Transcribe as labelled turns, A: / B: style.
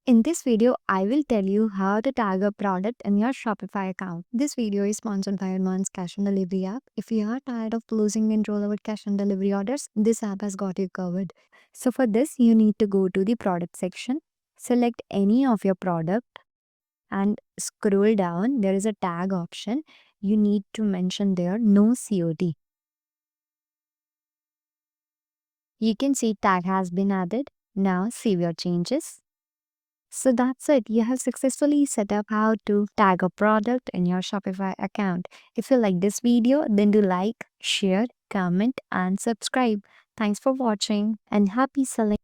A: In this video, I will tell you how to tag a product in your Shopify account. This video is sponsored by Advanced Cash on Delivery app. If you are tired of losing control over cash on delivery orders, this app has got you covered. So for this, you need to go to the product section, select any of your product and scroll down. There is a tag option. You need to mention there no COD. You can see tag has been added. Now save your changes. So that's it. You have successfully set up how to tag a product in your Shopify account. If you like this video, then do like, share, comment, and subscribe. Thanks for watching and happy selling.